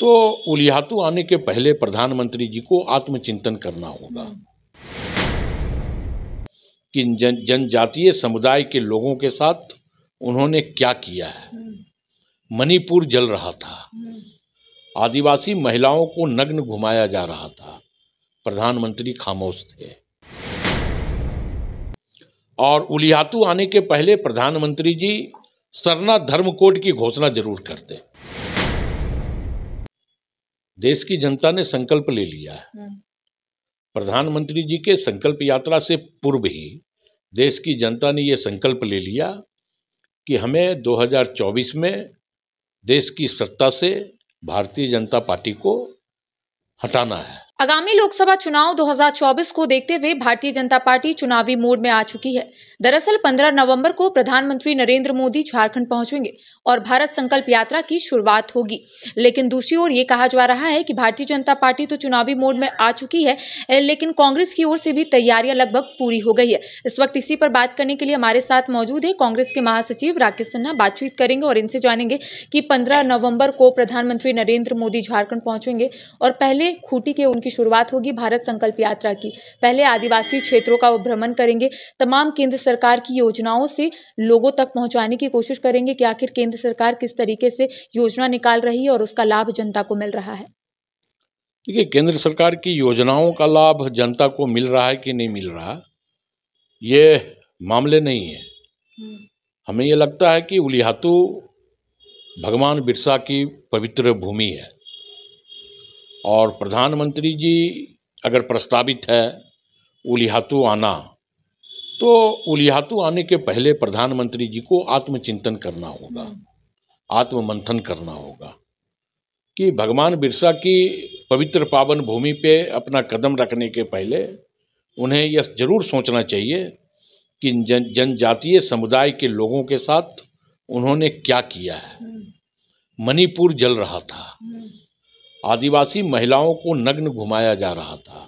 तो उलियातू आने के पहले प्रधानमंत्री जी को आत्मचिंतन करना होगा कि जनजातीय समुदाय के लोगों के साथ उन्होंने क्या किया है। मणिपुर जल रहा था, आदिवासी महिलाओं को नग्न घुमाया जा रहा था, प्रधानमंत्री खामोश थे। और उलियातू आने के पहले प्रधानमंत्री जी सरना धर्म कोड की घोषणा जरूर करते। देश की जनता ने संकल्प ले लिया है। प्रधानमंत्री जी के संकल्प यात्रा से पूर्व ही देश की जनता ने यह संकल्प ले लिया कि हमें 2024 में देश की सत्ता से भारतीय जनता पार्टी को हटाना है। आगामी लोकसभा चुनाव 2024 को देखते हुए भारतीय जनता पार्टी चुनावी मोड में आ चुकी है। दरअसल 15 नवंबर को प्रधानमंत्री नरेंद्र मोदी झारखंड पहुंचेंगे और भारत संकल्प यात्रा की शुरुआत होगी। लेकिन दूसरी ओर ये कहा जा रहा है कि भारतीय जनता पार्टी तो चुनावी मोड में आ चुकी है, लेकिन कांग्रेस की ओर से भी तैयारियां लगभग पूरी हो गई है। इस वक्त इसी पर बात करने के लिए हमारे साथ मौजूद है कांग्रेस के महासचिव राकेश सिन्हा। बातचीत करेंगे और इनसे जानेंगे कि 15 नवंबर को प्रधानमंत्री नरेंद्र मोदी झारखंड पहुंचेंगे और पहले खूंटी के उनकी शुरुआत होगी भारत संकल्प यात्रा की। पहले आदिवासी क्षेत्रों का वो भ्रमण करेंगे, तमाम केंद्र सरकार की योजनाओं से लोगों तक पहुंचाने की कोशिश करेंगे कि आखिर केंद्र सरकार किस तरीके से योजना निकाल रही है और उसका लाभ जनता को मिल रहा है। देखिए, केंद्र सरकार की योजनाओं का लाभ जनता को मिल रहा है कि नहीं मिल रहा, ये मामले नहीं है। हमें ये लगता है कि उलियातू भगवान बिरसा की पवित्र भूमि है और प्रधानमंत्री जी अगर प्रस्तावित है उलियातू आना, तो उलियातू आने के पहले प्रधानमंत्री जी को आत्मचिंतन करना होगा, आत्ममंथन करना होगा कि भगवान बिरसा की पवित्र पावन भूमि पे अपना कदम रखने के पहले उन्हें यह जरूर सोचना चाहिए कि जनजातीय समुदाय के लोगों के साथ उन्होंने क्या किया है। मणिपुर जल रहा था, आदिवासी महिलाओं को नग्न घुमाया जा रहा था,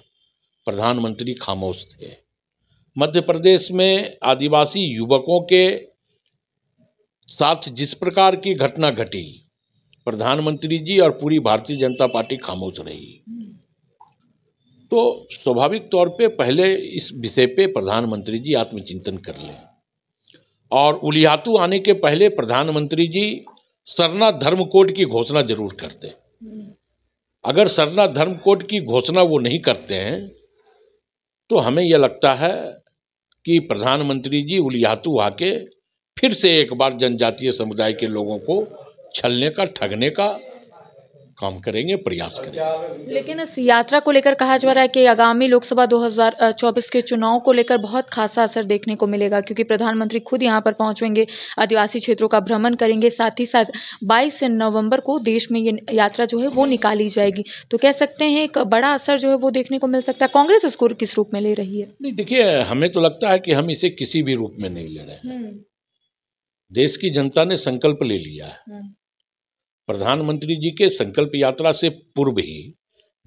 प्रधानमंत्री खामोश थे। मध्य प्रदेश में आदिवासी युवकों के साथ जिस प्रकार की घटना घटी, प्रधानमंत्री जी और पूरी भारतीय जनता पार्टी खामोश रही। तो स्वाभाविक तौर पे पहले इस विषय पे प्रधानमंत्री जी आत्मचिंतन कर लें और उलियातू आने के पहले प्रधानमंत्री जी सरना धर्म कोड की घोषणा जरूर करते। अगर सरना धर्म कोड की घोषणा वो नहीं करते हैं तो हमें यह लगता है कि प्रधानमंत्री जी उलियातू आके फिर से एक बार जनजातीय समुदाय के लोगों को छलने का, ठगने का काम करेंगे, प्रयास करेंगे। लेकिन इस यात्रा को लेकर कहा जा रहा है कि आगामी लोकसभा 2024 के चुनाव को लेकर बहुत खासा असर देखने को मिलेगा, क्योंकि प्रधानमंत्री खुद यहां पर पहुंचेंगे, आदिवासी क्षेत्रों का भ्रमण करेंगे, साथ ही साथ 22 नवंबर को देश में ये यात्रा जो है वो निकाली जाएगी। तो कह सकते हैं एक बड़ा असर जो है वो देखने को मिल सकता है। कांग्रेस इसको किस रूप में ले रही है? नहीं, देखिए, हमें तो लगता है कि हम इसे किसी भी रूप में नहीं ले रहे हैं। देश की जनता ने संकल्प ले लिया है। प्रधानमंत्री जी के संकल्प यात्रा से पूर्व ही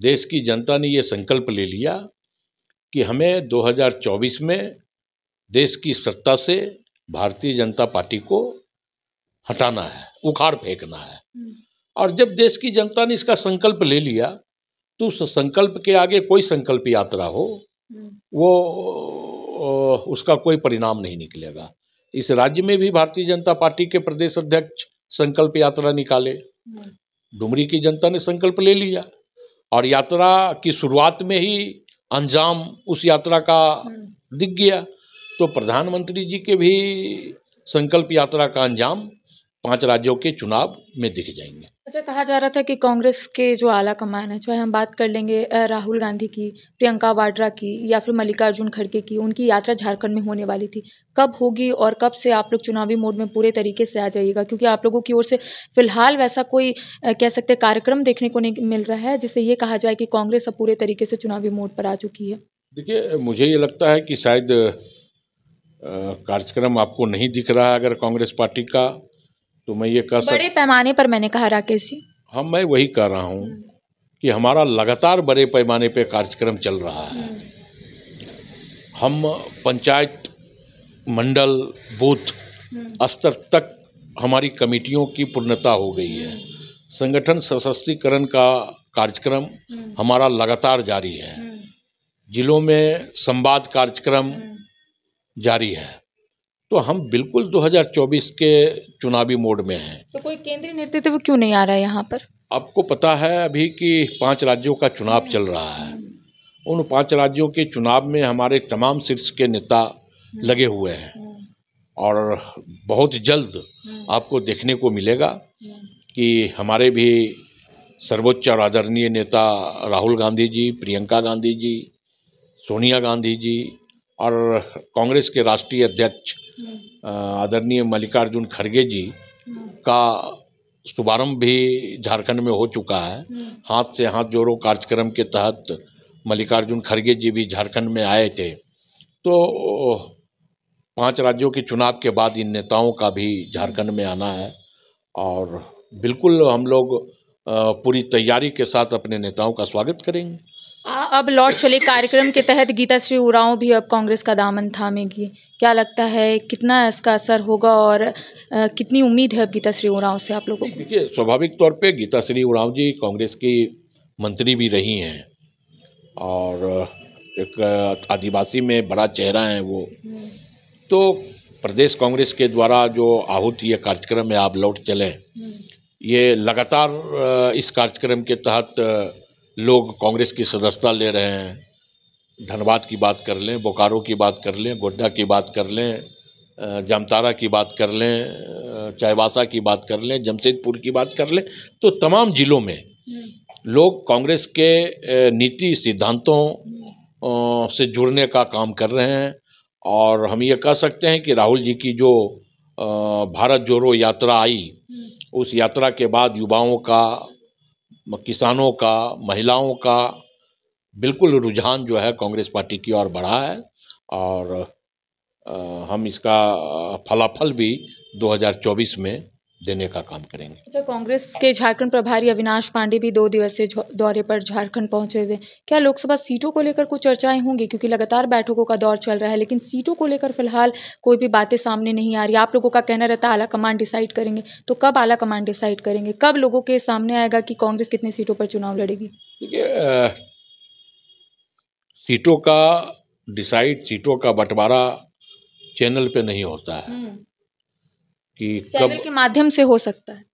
देश की जनता ने यह संकल्प ले लिया कि हमें 2024 में देश की सत्ता से भारतीय जनता पार्टी को हटाना है, उखाड़ फेंकना है। और जब देश की जनता ने इसका संकल्प ले लिया तो उस संकल्प के आगे कोई संकल्प यात्रा हो, वो उसका कोई परिणाम नहीं निकलेगा। इस राज्य में भी भारतीय जनता पार्टी के प्रदेश अध्यक्ष संकल्प यात्रा निकाले, डुमरी की जनता ने संकल्प ले लिया और यात्रा की शुरुआत में ही अंजाम उस यात्रा का दिख गया। तो प्रधानमंत्री जी के भी संकल्प यात्रा का अंजाम 5 राज्यों के चुनाव में दिख जाएंगे। अच्छा, कहा जा रहा था कि कांग्रेस के जो आला कमान है, चाहे हम बात कर लेंगे राहुल गांधी की, प्रियंका वाड्रा की या फिर मल्लिकार्जुन खड़गे की, उनकी यात्रा झारखंड में होने वाली थी। कब होगी और कब से आप लोग चुनावी मोड में पूरे तरीके से आ जाइएगा? क्योंकि आप लोगों की ओर से फिलहाल वैसा कोई कह सकते हैं कार्यक्रम देखने को नहीं मिल रहा है जिससे ये कहा जाए कि कांग्रेस अब पूरे तरीके से चुनावी मोड पर आ चुकी है। देखिए, मुझे ये लगता है कि शायद कार्यक्रम आपको नहीं दिख रहा है अगर कांग्रेस पार्टी का, तो मैं ये कह बड़े पैमाने पर मैंने कहा राकेश जी। हाँ, मैं वही कह रहा हूँ कि हमारा लगातार बड़े पैमाने पे कार्यक्रम चल रहा है। हम पंचायत, मंडल, बूथ स्तर तक हमारी कमेटियों की पूर्णता हो गई है। संगठन सशक्तिकरण का कार्यक्रम हमारा लगातार जारी है। जिलों में संवाद कार्यक्रम जारी है। तो हम बिल्कुल 2024 के चुनावी मोड में हैं। तो कोई केंद्रीय नेतृत्व क्यों नहीं आ रहा है यहाँ पर? आपको पता है अभी कि 5 राज्यों का चुनाव चल रहा है। उन 5 राज्यों के चुनाव में हमारे तमाम शीर्ष के नेता लगे हुए हैं और बहुत जल्द आपको देखने को मिलेगा कि हमारे भी सर्वोच्च और आदरणीय नेता राहुल गांधी जी, प्रियंका गांधी जी, सोनिया गांधी जी और कांग्रेस के राष्ट्रीय अध्यक्ष आदरणीय मल्लिकार्जुन खड़गे जी का शुभारंभ भी झारखंड में हो चुका है। हाथ से हाथ जोड़ो कार्यक्रम के तहत मल्लिकार्जुन खड़गे जी भी झारखंड में आए थे। तो 5 राज्यों के चुनाव के बाद इन नेताओं का भी झारखंड में आना है और बिल्कुल हम लोग पूरी तैयारी के साथ अपने नेताओं का स्वागत करेंगे। अब लौट चले कार्यक्रम के तहत गीताश्री उरांव भी अब कांग्रेस का दामन थामेगी। क्या लगता है कितना इसका असर होगा और कितनी उम्मीद है अब गीताश्री उरांव से आप लोगों को? देखिए, स्वाभाविक तौर पे गीताश्री उरांव जी कांग्रेस की मंत्री भी रही हैं और एक आदिवासी में बड़ा चेहरा है वो। तो प्रदेश कांग्रेस के द्वारा जो आहूत ये कार्यक्रम है आप लौट चलें, ये लगातार इस कार्यक्रम के तहत लोग कांग्रेस की सदस्यता ले रहे हैं। धनबाद की बात कर लें, बोकारो की बात कर लें, गोड्डा की बात कर लें, जामताड़ा की बात कर लें, चाईबासा की बात कर लें, जमशेदपुर की बात कर लें, तो तमाम जिलों में लोग कांग्रेस के नीति सिद्धांतों से जुड़ने का काम कर रहे हैं। और हम ये कह सकते हैं कि राहुल जी की जो भारत जोड़ो यात्रा आई, उस यात्रा के बाद युवाओं का, किसानों का, महिलाओं का बिल्कुल रुझान जो है कांग्रेस पार्टी की ओर बढ़ा है और हम इसका फलाफल भी 2024 में देने का काम करेंगे। अच्छा, कांग्रेस के झारखंड प्रभारी अविनाश पांडे भी 2 दिवसीय दौरे पर झारखंड पहुंचे हुए। क्या लोकसभा सीटों को लेकर कुछ चर्चाएं होंगी? क्योंकि लगातार बैठकों का दौर चल रहा है, लेकिन सीटों को लेकर फिलहाल कोई भी बातें सामने नहीं आ रही। आप लोगों का कहना रहता है आला कमान डिसाइड करेंगे, तो कब आला कमान डिसाइड करेंगे? कब लोगों के सामने आएगा कि कांग्रेस कितनी सीटों पर चुनाव लड़ेगी? देखिए, सीटों का डिसाइड, सीटों का बंटवारा चैनल पे नहीं होता है कि चैनल के माध्यम से हो सकता है,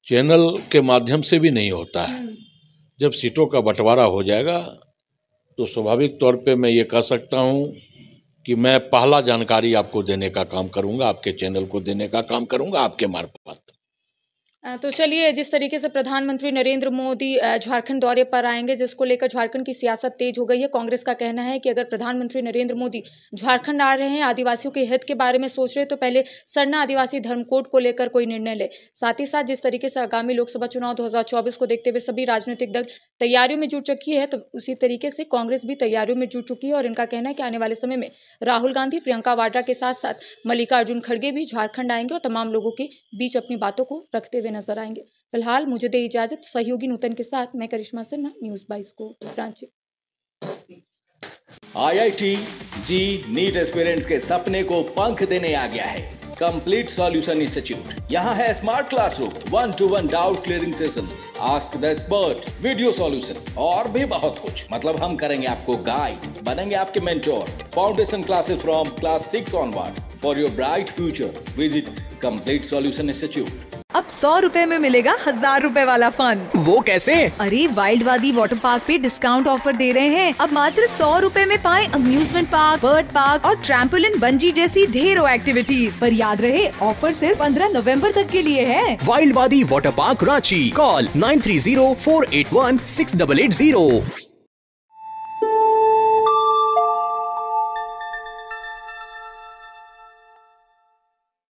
चैनल के माध्यम से भी नहीं होता है। जब सीटों का बंटवारा हो जाएगा तो स्वाभाविक तौर पे मैं ये कह सकता हूँ कि मैं पहला जानकारी आपको देने का काम करूँगा, आपके चैनल को देने का काम करूँगा आपके मार्फत। तो चलिए, जिस तरीके से प्रधानमंत्री नरेंद्र मोदी झारखंड दौरे पर आएंगे, जिसको लेकर झारखंड की सियासत तेज हो गई है। कांग्रेस का कहना है कि अगर प्रधानमंत्री नरेंद्र मोदी झारखंड आ रहे हैं, आदिवासियों के हित के बारे में सोच रहे, तो पहले सरना आदिवासी धर्म कोड को लेकर कोई निर्णय ले। साथ ही साथ जिस तरीके से आगामी लोकसभा चुनाव 2024 को देखते हुए सभी राजनीतिक दल तैयारियों में जुट चुकी है, तो उसी तरीके से कांग्रेस भी तैयारियों में जुट चुकी है और इनका कहना है कि आने वाले समय में राहुल गांधी, प्रियंका वाड्रा के साथ साथ मल्लिकार्जुन खड़गे भी झारखंड आएंगे और तमाम लोगों के बीच अपनी बातों को रखते हुए नजर आएंगे। फिलहाल मुझे दे इजाजत। सहयोगी नूतन के साथ मैं करिश्मा सिन्हा, न्यूज़ 22 को रांची। IIT जी नीट एस्पिरेंट्स के सपने को पंख देने आ गया है कंप्लीट सॉल्यूशन इंस्टीट्यूट। यहाँ है smart classroom, 1-to-1 doubt clearing session, ask the expert, video solution और भी बहुत कुछ। मतलब हम करेंगे आपको गाइड, बनेंगे आपके mentor. Foundation classes from class 6 onwards for your bright future. Visit complete solution institute. अब 100 रुपए में मिलेगा 1000 रुपए वाला फन। वो कैसे? अरे वाइल्डवादी वाटर पार्क पे डिस्काउंट ऑफर दे रहे हैं। अब मात्र 100 रुपए में पाए अम्यूजमेंट पार्क, बर्ड पार्क और ट्रैम्पोलिन, बंजी जैसी ढेरों एक्टिविटीज। पर याद रहे, ऑफर सिर्फ 15 नवंबर तक के लिए है। वाइल्डवादी वाटर पार्क रांची। कॉल 9304816880।